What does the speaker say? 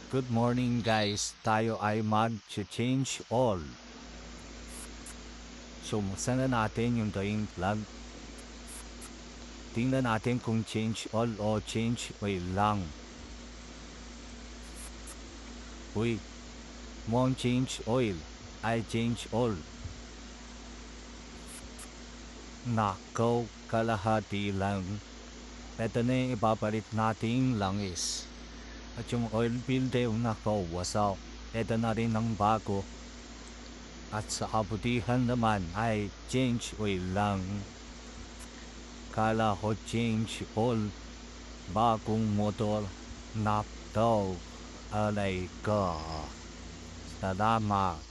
Good morning guys, tayo ay mag-change all. So buksan na natin yung drain plug. Tingnan natin kung change all o change oil lang. Uy, mong change oil, I change all. Nakaw, kalahati lang. Ito na yung ipapalit nating langis. At yung oil filter nakaw, wasak. Ito na rin ang bago. At sa kabutihan naman ay change oil lang. Kala ko change all. Bagong motor. Naptaw. Alay ka. Salamat.